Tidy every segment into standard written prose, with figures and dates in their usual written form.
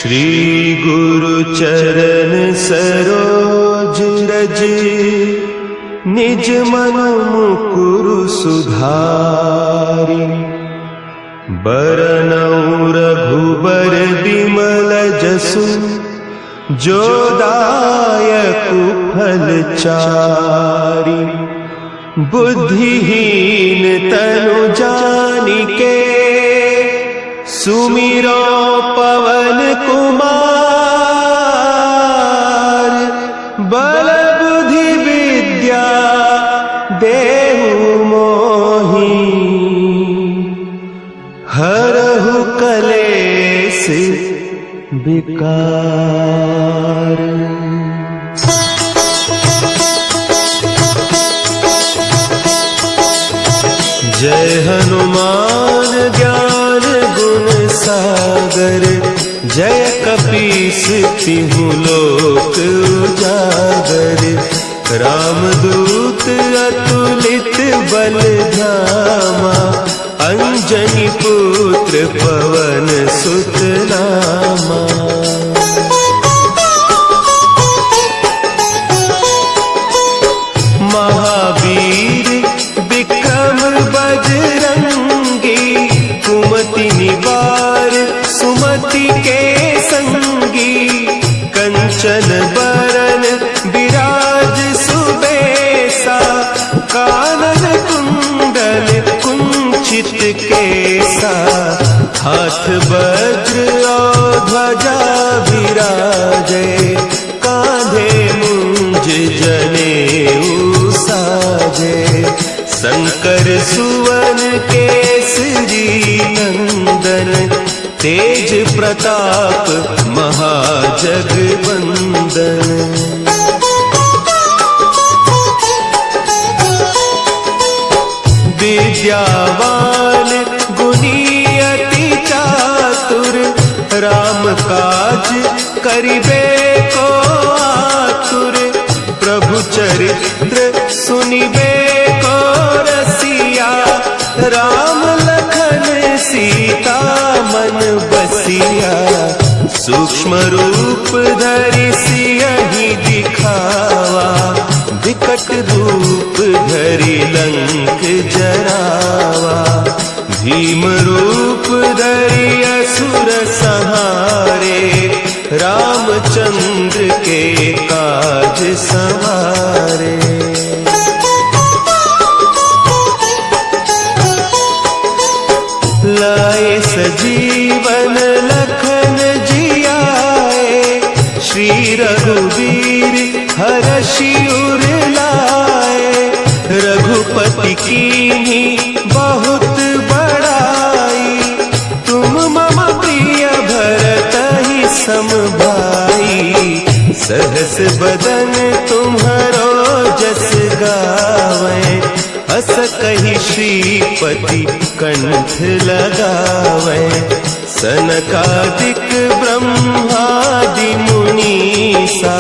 श्री गुरु चरण सरोज रज, निज मन मुकुरु सुधारि। बरनउँ रघुबर बिमल जसु, जो दायकु फल चारि। बुद्धिहीन तनु जानिके, सुमिरो पवन कुमार। बल बुद्धि विद्या देहु मोहि, हरहु कलेस विकार। जय हनुमान ज्ञान गुण सागर, जय कपीस तिहु लोक उजागर। रामदूत अतुलित बल धामा, अंजनी पुत्र पवन सुत नामा। महावीर विक्रम बजरंगी, कुमति निवार सुमति के संगी। कंचन बरन विराज सुबेसा, कानन कुंडल कुंचित केसा। हाथ वज्र और ध्वजा विराजे, कांधे मुंज जनेऊ साजे। शंकर सुवन केसरी नंदन, तेज प्रताप महाजगवंदन। विद्यावान गुणी अति चातुर, राम काज करिबे को आतुर। प्रभु चरित्र सुनिबे को रसिया, राम लखन सीता मन बसिया। सूक्ष्म रूप धरि सियहि दिखावा, विकट रूप धरि लंक जरावा। भीम रूप धरि असुर संहारे, रामचंद्र के काज सवारे। लाए सजीवन लखन जियाए, श्री रघुवीर हरषि उर लाए। रघुपति कीन्ही बहुत बड़ाई, तुम मम प्रिय भरतहि सम भाई। सहस बदन तुम्हरो जस गावै, अस कहि श्रीपति कंठ लगावै। सनकादिक ब्रह्मादि मुनीसा,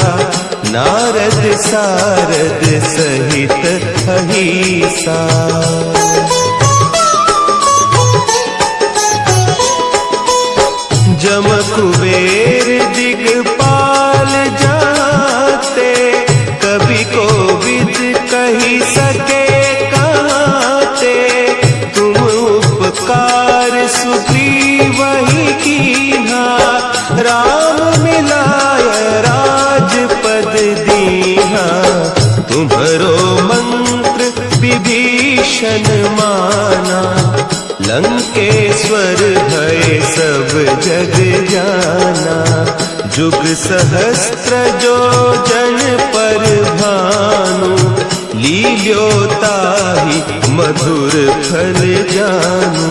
नारद सारद सहित अहीसा। जम कुबेर दिगपाल जाते, कवि कोविद कहि सके कहते। तुम उपकार सुग्रीवहि कीन्हा, राम मिलाय राजपद दीन्हा। तुम्हरो मंत्र विभीषण माना, लंकेश्वर भय सब जग जाना। जुग सहस्त्र जो जन पर भानु, लील्यो ताहि मधुर फल जानू।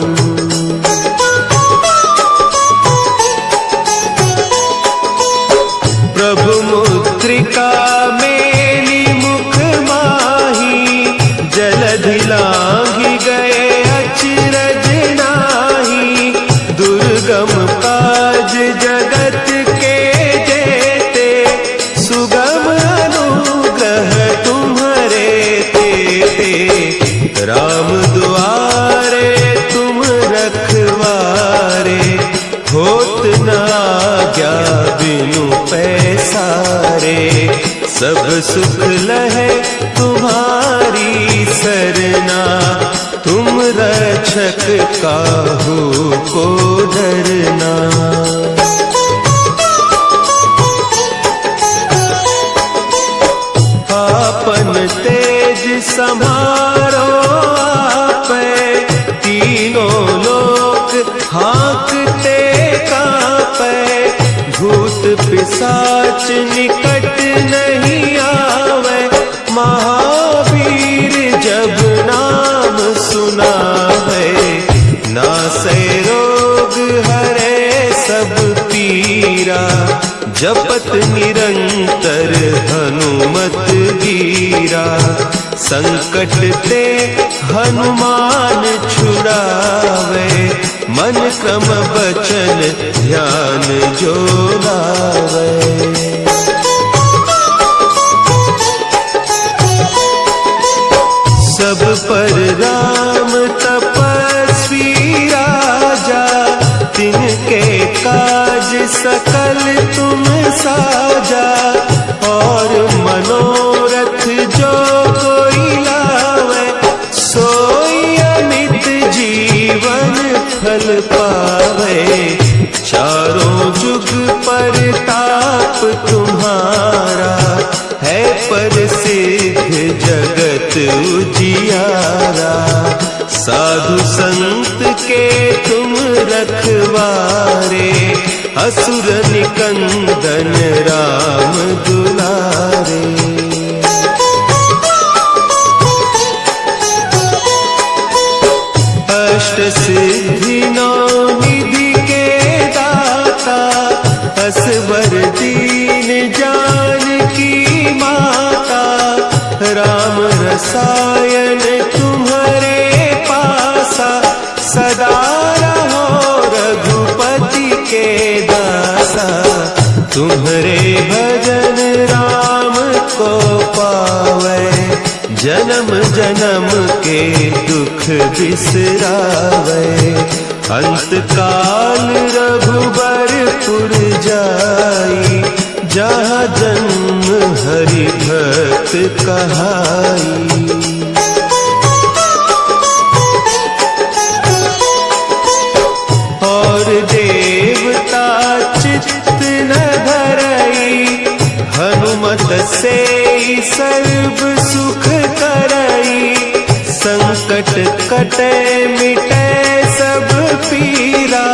प्रभु मुद्रिका मेली मुख माही, जलधि लांघि गए अचरज नाही। दुर्गम काज जगत के जेते, सुगम अनुग्रह तुम्हरे तेते। राम दुआरे तुम रखवारे, होत न आज्ञा सब सुख लहे तुम्हारी सरना, तुम रक्षक काहू को डरना। आपन तेज समारो आपे, तीनों लोक हाँकते कांपे। भूत पिशाच निकट नहीं आवे, महावीर जब नाम सुनावे। नासै रोग हरे सब पीरा, जपत निरंतर हनुमत वीरा। संकट ते हनुमान छुड़ावे, मन क्रम बचन ध्यान जो लावे। सब पर राम तपस्वी राजा, तिनके काज सकल तुम साजा। और मनोरथ जो कोई लावे, सोई अमित जीवन फल पावे। चारों जुग परताप तुम्हारा, है प्रसिद्ध जगत उजियारा। साधु संत के तुम रखवारे, असुर निकंदन राम दुलारे। अष्ट सिद्धि नौ निधि के दाता, असवर दीन जानकी माता। राम रसायन तुम्हारे पासा, सदा रहो रघुपति के दासा। तुम्हारे भजन राम को पावे, जन्म जन्म के दुख बिसरावे। अंत काल रघुबरपुर जाई, जहाँ जन्म हरि भक्त कहाई। और देवता चित्त न धरई, हनुमत से सर्व सुख करई। संकट कटे मिटे सब पीरा,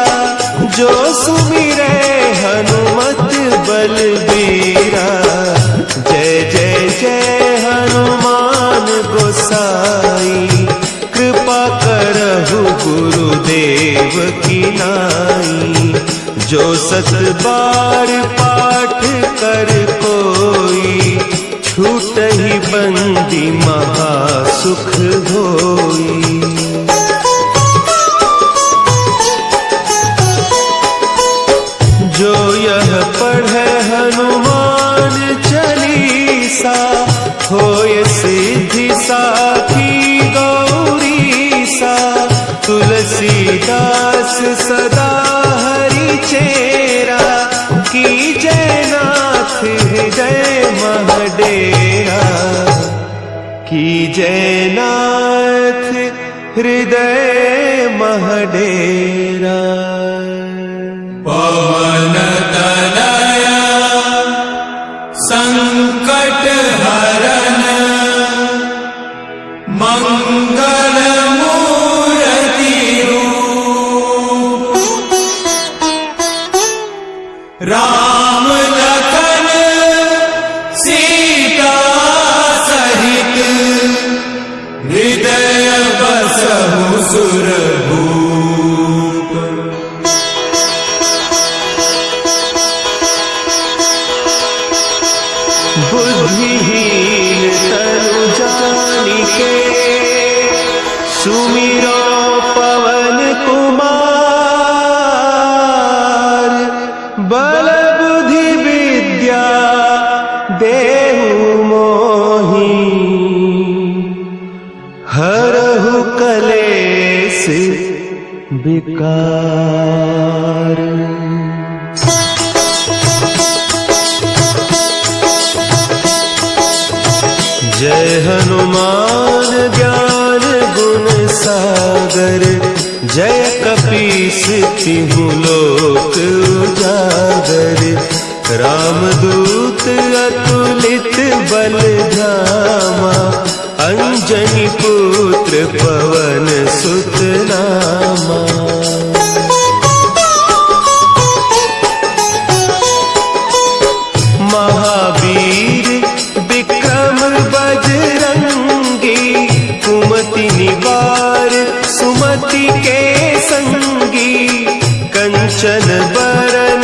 जो सुमिरे हनुमत बलबीरा। जय जय जय हनुमान गोसाई, कृपा करहु गुरुदेव की नाई। जो सत बार पाठ कर कोई, छूटहि बंदी महासुख होई। जो यह पढ़े हनुमान चालीसा, होय सिद्धि साखी गौरीसा। तुलसीदास सदा हरि चेरा, कीजय नाथ हृदय महडेरा। कीजय नाथ हृदय महडेरा। पवन तनया संकट हरन, मंगल मूर्ति रूप। राम लखन सीता सहित, हृदय बसहु सुरभूप। तिहु लोक उजागर, रामदूत अतुलित बल धामा, अंजनी पुत्र पवन सुत नामा। महावीर विक्रम बजरंगी, कुमति निवार सुमति के संगी, कंचन बरन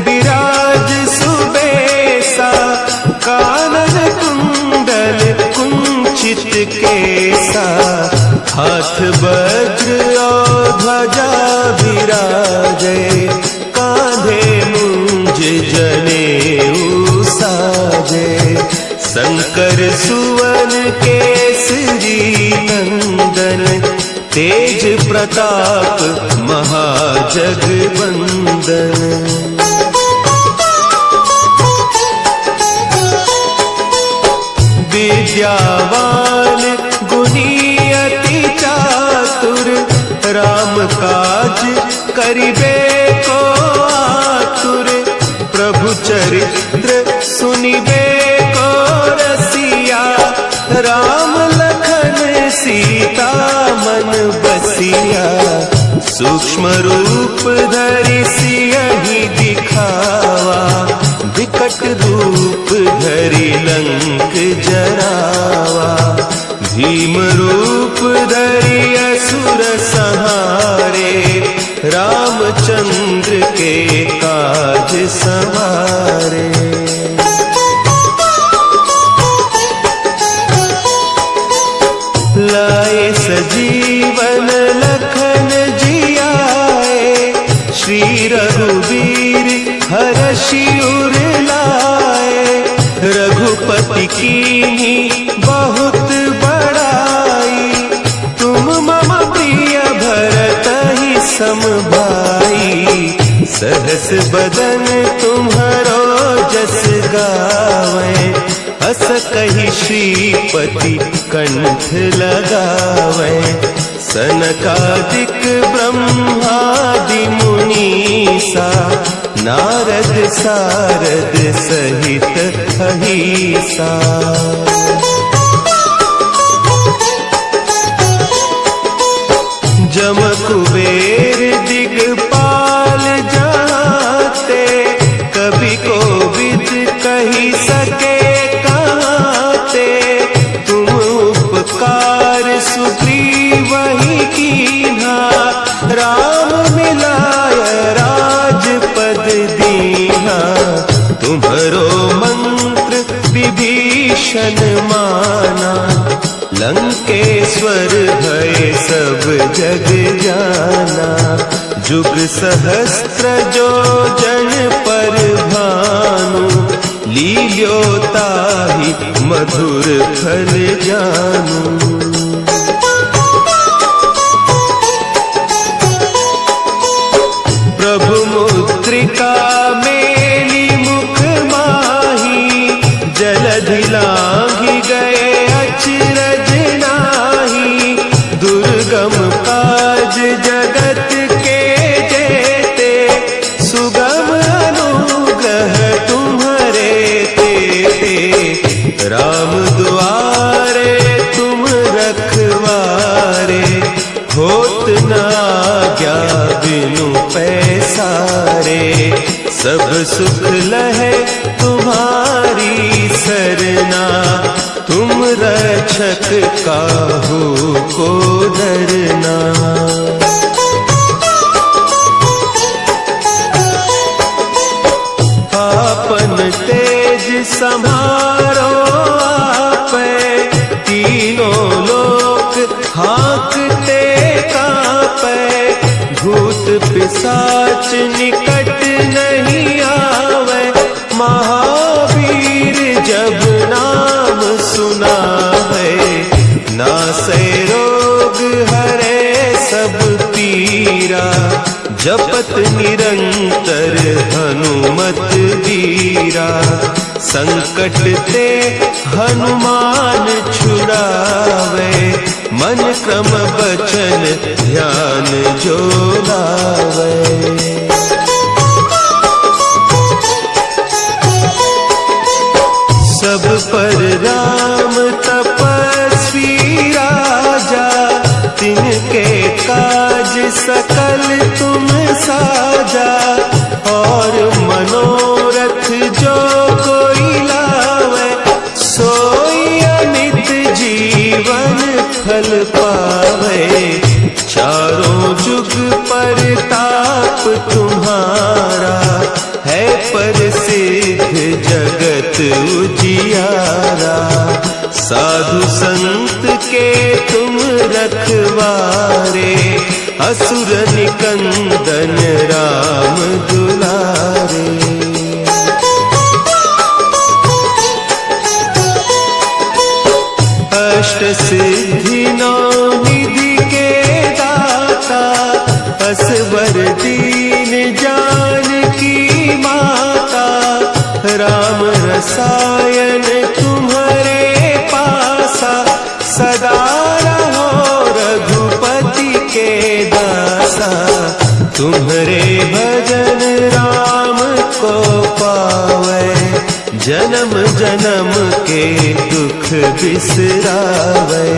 विराज सुबेसा, कानन कुंडल कुंचित केसा, हाथ वज्र और ध्वजा विराजे, कांधे मुंज जनेऊ साजे, शंकर सुवन केसरी नंदन, तेज प्रताप महाजगवंदन। विद्यावान गुणी अति चातुर, राम काज करिबे को आतुर, प्रभु चरित्र सुनिबे को रसिया, राम लखन सीता मन बसिया, सूक्ष्म रूप धरि सियहि दिखावा, विकट रूप धरि लंक जरावा, भीम रूप धरि असुर संहारे, रामचंद्र के काज संवारे। लाए सजीवन लखन जियाए, श्री रघुवीर हरषि उर लाए, रघुपति कीन्ही बहुत बड़ाई, तुम मम प्रिय भरतहि सम भाई, सहस बदन तुम्हरो जस गावें, हस कहि श्रीपति कंठ लगावें, सनकादिक ब्रह्मादि मुनीसा, नारद सारद सहित अहीसा। जम कुबेर दिगपाल जाते, कभी कोविद कही सके कहते, तुम उपकार सुग्रीवहि कीन्हा, राम मिलाय राजपद दीन्हा, तुम्हरो मंत्र विभीषण माना, लंकेश्वर भय सब जग जाना, जुग सहस्त्र जो जन पर भानु, लील्योताहि मधुर फल जानू। प्रभु मुद्रिका मेली मुख माही, जलधि लांघि गए अचरज नाही, दुर्गम काज जगत के जेते, सुगम अनुग्रह तुम्हरे तेते, राम दुआरे तुम रखवारे, होत न आज्ञा बिनु पैसारे, सब सुख लहे तुम्हारी सरना, तुम रक्षक काहू को डरना। आपन तेज संभारो आपे, तीनों लोक हाँकते कांपे, भूत पिशाच निकट नहीं आवे, महावीर जब नाम सुना है, नासै रोग हरे सब पीरा, जपत निरंतर हनुमत वीरा, संकट ते हनुमान छुड़ावे, मन क्रम बचन ध्यान जो लावे। सब पर राम तपस्वी राजा, तिनके काज सकल तुम साजा। और मनोरथ जो कोई लावे, सोई अमित जीवन फल पावे। चारों जुग परताप तुम्हारा, है प्रसिद्ध जगत उजियारा। साधु संत के तुम रखवारे, असुर निकंदन राम दुलारे। अष्ट सिद्धि नौ निधि के दाता, असवर दीन जानकी माता। राम रसायन तुम्हारे पासा, सदा रहो रघुपति के दासा। तुम्हारे भजन राम को पावे, जन्म जन्म के दुख बिसरावे।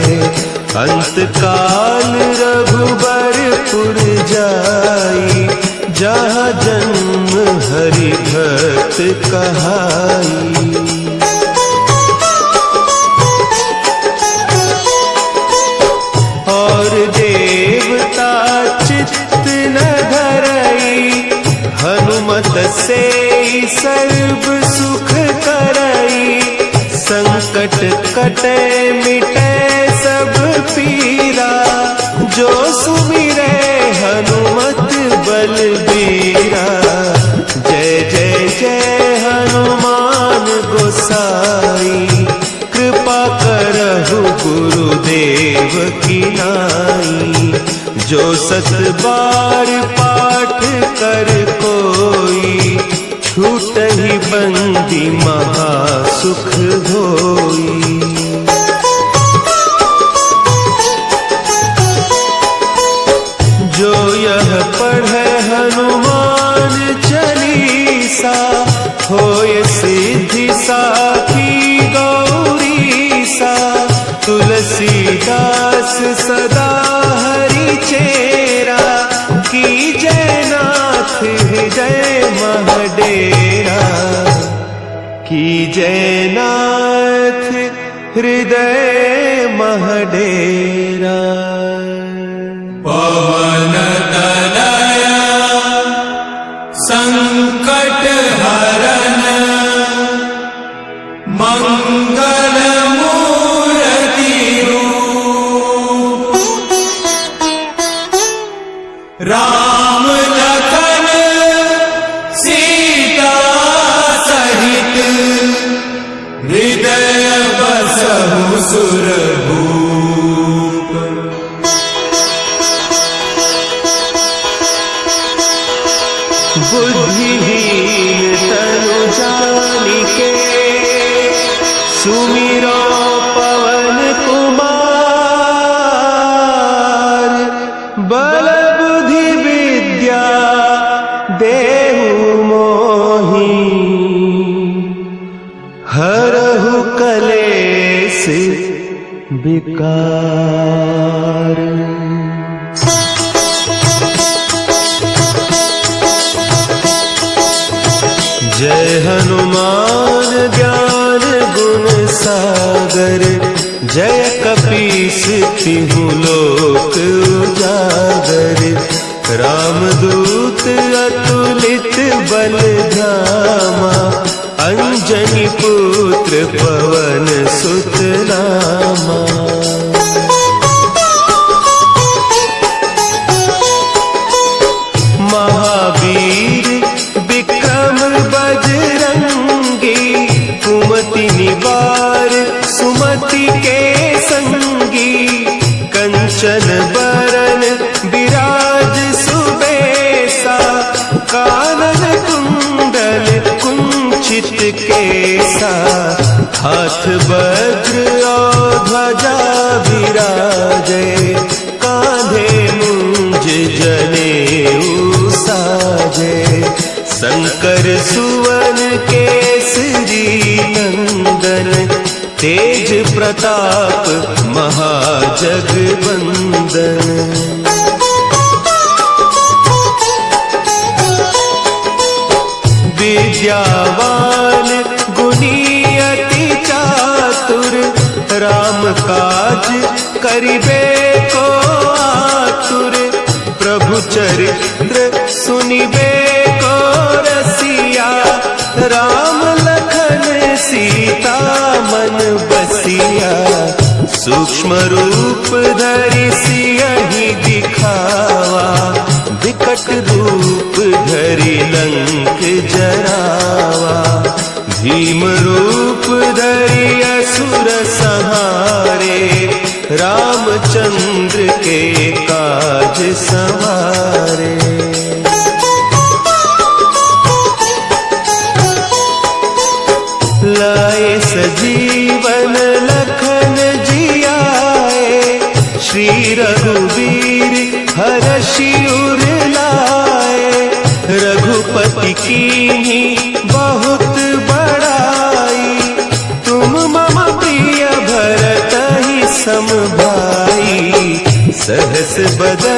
अंत काल रघुबरपुर जाई, जहाँ जन्म हरि भक्त कहाई। और देवता चित्त न धरई, हनुमत से सर्व सुख करई। संकट कटे मिटे सब पीरा, जो सुमिरे हनुमत बलबीरा। जय जय जय हनुमान गोसाई, कृपा करहु गुरुदेव की नाई। जो सत बार पाठ कर कोई, छूटहि बंदी महासुख होई। जो यह पढ़े हनुमान चालीसा, होय सिद्धि साखी गौरीसा। तुलसीदास सदा हरि चेरा, की जयनाथ हृदय महडेरा। की जयनाथ हृदय महडेरा। पवन तनय संकट हरन, मंगल मूर्ति रूप। राम लखन सीता सहित, हृदय बसहु सुरभूप। बुद्धिहीन तनु जानिके, सुमिरो पवन कुमार। बल बुद्धि विद्या देहु मोहि, हरहु कलेस विकार। जय हनुमान ज्ञान गुण सागर, जय कपीस तिहु लोक उजागर। रामदूत अतुलित बल धामा, अंजनी पुत्र पवन सुत नामा। महावीर विक्रम बजरंगी, कुमति निवार सुमति के संगी। कंचन बरन विराज सुबेसा, कानन कुंडल कुंचित केसा। हाथ वज्र और ध्वजा विराजे, शंकर सुवन केसरी नंदन तेज प्रताप महाजगवंदन। विद्यावान गुणी अति चातुर राम काज करिबे को आतुर। प्रभु चरित्र सुनिबे को रसिया राम लखन सीता मन बसिया। सूक्ष्म रूप धरि सियहि दिखावा विकट रूप धरि लंक जरावा। भीम रूप धरि असुर संहारे रामचंद्र के काज संवारे। लाए सजीवन लखन जियाए श्री रघुवीर हरषि उर लाए। रघुपति कीन्ही बहुत बड़ाई तुम मम प्रिय भरत ही सम भाई। सहस बदन